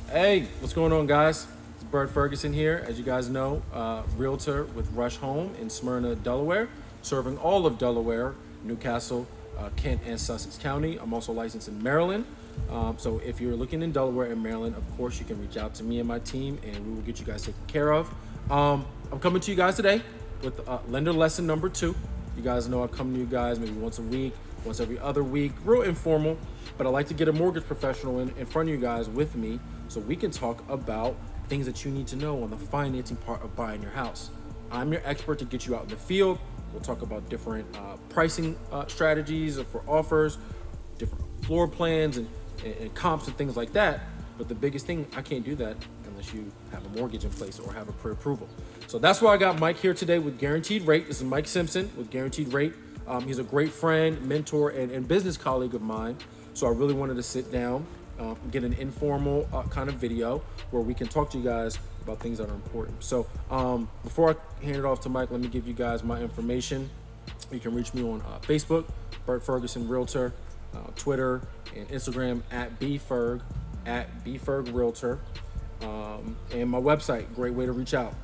Hey, what's going on, guys? It's Bert Ferguson here. As you guys know, realtor with Rush Home in Smyrna, Delaware, serving all of Delaware, Newcastle, Kent, and Sussex County. I'm also licensed in Maryland. So if you're looking in Delaware and Maryland, of course, you can reach out to me and my team, and we will get you guys taken care of. I'm coming to you guys today with lender lesson number 2. You guys know I come to you guys maybe once a week, once every other week, real informal, but I like to get a mortgage professional in front of you guys with me so we can talk about things that you need to know on the financing part of buying your house. I'm your expert to get you out in the field. We'll talk about different pricing strategies for offers, different floor plans and comps and things like that. But the biggest thing, I can't do that unless you have a mortgage in place or have a pre-approval. So that's why I got Mike here today with Guaranteed Rate. This is Mike Simpson with Guaranteed Rate. He's a great friend, mentor, and business colleague of mine. So I really wanted to sit down, get an informal kind of video where we can talk to you guys about things that are important. So before I hand it off to Mike, let me give you guys my information. You can reach me on Facebook, Bert Ferguson Realtor, Twitter, and Instagram at bferg Realtor, and my website. Great way to reach out,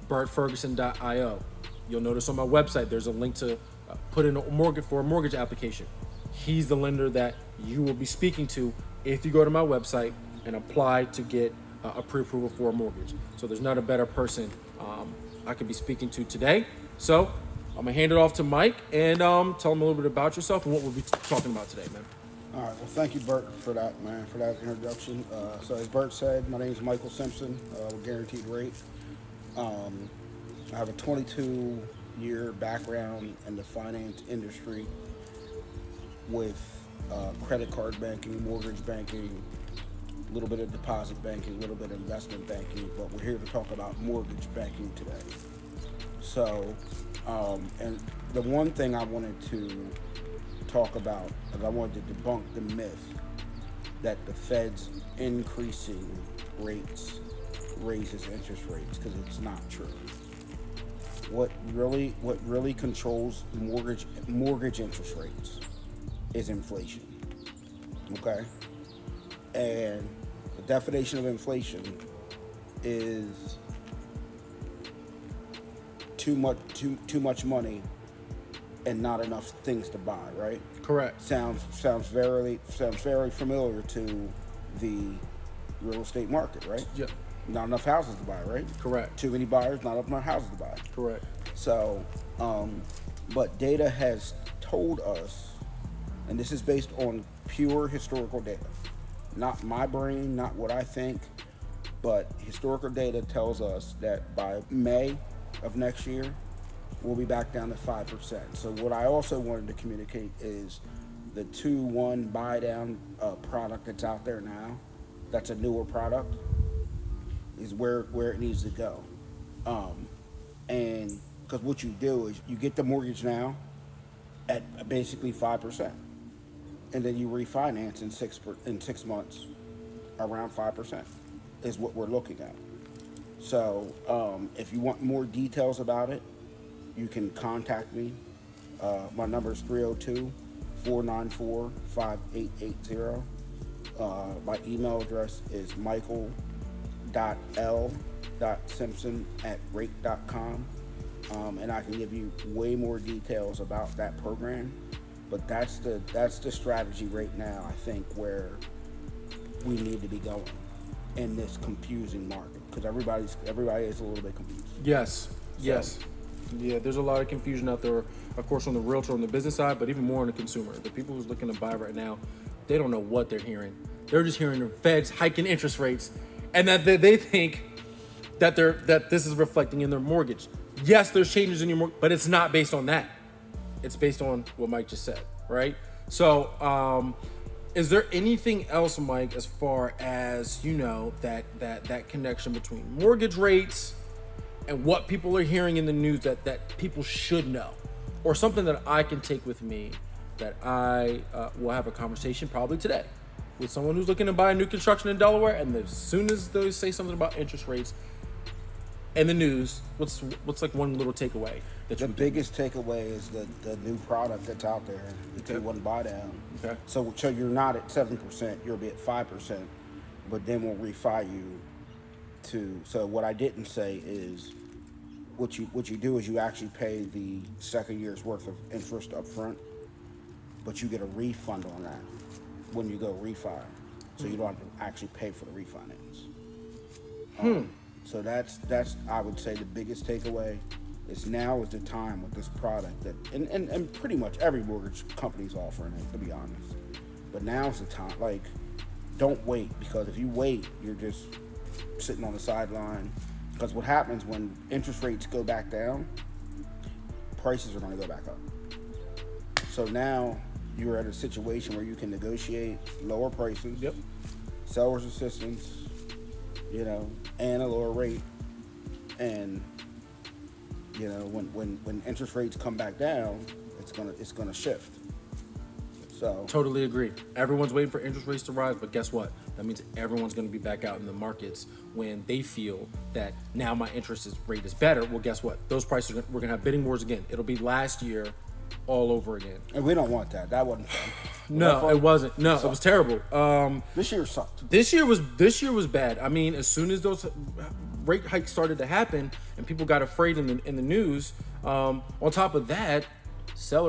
bertferguson.io. You'll notice on my website there's a link to put in a mortgage application. He's the lender that you will be speaking to if you go to my website and apply to get a pre-approval for a mortgage. So there's not a better person I could be speaking to today. So I'm gonna hand it off to Mike and tell him a little bit about yourself and what we'll be talking about today, man. All right. Well, thank you, Bert, for that, man, for that introduction. So as Bert said, my name is Michael Simpson with Guaranteed Rate. I have a 22-year background in the finance industry with credit card banking, mortgage banking, a little bit of deposit banking, a little bit of investment banking, but we're here to talk about mortgage banking today. So, and the one thing I wanted to talk about is I wanted to debunk the myth that the Fed's increasing rates raises interest rates, because it's not true. What really controls mortgage interest rates is inflation. Okay? And the definition of inflation is too much money and not enough things to buy, right? Correct. Sounds very familiar to the real estate market, right? Yeah. Not enough houses to buy, right? Correct. Too many buyers, not enough houses to buy. Correct. So, but data has told us, and this is based on pure historical data, not my brain, not what I think, but historical data tells us that by May of next year, we'll be back down to 5%. So what I also wanted to communicate is the 2-1 buy down product that's out there now, that's a newer product, is where it needs to go. And because what you do is you get the mortgage now at basically 5%, and then you refinance in 6 months around 5% is what we're looking at. So if you want more details about it, you can contact me. My number is 302-494-5880. My email address is michael.l.simpson@rate.com. And I can give you way more details about that program. But that's the strategy right now, I think, where we need to be going in this confusing market, because everybody is a little bit confused. Yes. Yes. Yeah, there's a lot of confusion out there, of course, on the realtor, on the business side, but even more on the consumer. The people who's looking to buy right now, they don't know what they're hearing. They're just hearing the Fed's hiking interest rates, and that they think that this is reflecting in their mortgage. Yes, there's changes in your mortgage, but it's not based on that. It's based on what Mike just said, right? So, is there anything else, Mike, as far as, that connection between mortgage rates and what people are hearing in the news that people should know, or something that I can take with me that I will have a conversation probably today with someone who's looking to buy a new construction in Delaware, and as soon as they say something about interest rates in the news, what's like one little takeaway? The biggest takeaway is the new product that's out there, the 2-1 buy down. Okay. So you're not at 7%, you'll be at 5%, but then we'll refi you to. So what I didn't say is what you do is you actually pay the second year's worth of interest up front, but you get a refund on that when you go refi. So you don't have to actually pay for the refinance. So that's I would say the biggest takeaway is now is the time with this product that and pretty much every mortgage company's offering it, to be honest. But now's the time. Like, don't wait, because if you wait, you're just sitting on the sideline. Because what happens when interest rates go back down, prices are going to go back up. So now you're at a situation where you can negotiate lower prices, Yep. seller's assistance, and a lower rate. And when interest rates come back down, it's gonna shift. So Totally agree. Everyone's waiting for interest rates to rise, but guess what? That means everyone's going to be back out in the markets when they feel that now my rate is better. Well, guess what? Those prices, we're going to have bidding wars again. It'll be last year all over again. and we don't want that. That wasn't fun. No, it wasn't. No, it was terrible. This year sucked. This year was bad. I mean, as soon as those rate hikes started to happen and people got afraid in the news, on top of that, a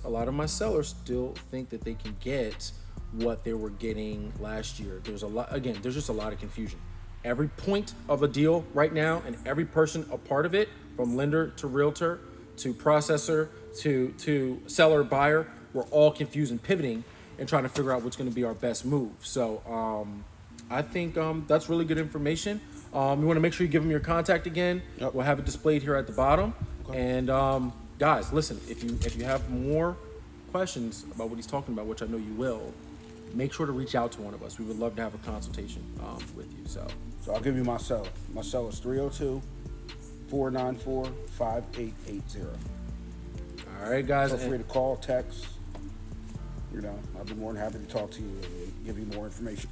lot of my sellers still think that they can get what they were getting last year. There's just a lot of confusion. Every point of a deal right now and every person a part of it, from lender to realtor to processor to seller, buyer, we're all confused and pivoting and trying to figure out what's going to be our best move. So I think that's really good information. You want to make sure you give them your contact again. Yep. We'll have it displayed here at the bottom. Okay. And guys, listen, if you have more questions about what he's talking about, which I know you will, make sure to reach out to one of us. We would love to have a consultation with you. So I'll give you my cell. My cell is 302-494-5880. all right, guys. Feel free to call, text. I'll be more than happy to talk to you and give you more information.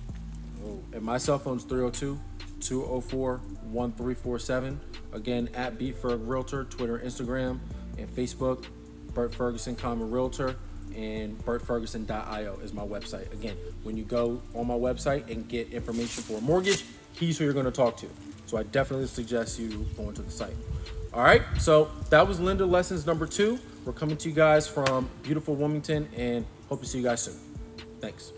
And my cell phone's 302-204-1347. Again, at BFerg Realtor, Twitter, Instagram, and Facebook. Bert Ferguson, Realtor, and bertferguson.io is my website. Again, when you go on my website and get information for a mortgage, he's who you're going to talk to. So I definitely suggest you going to the site. All right, so that was Lender Lessons number 2. We're coming to you guys from beautiful Wilmington, and hope to see you guys soon. Thanks.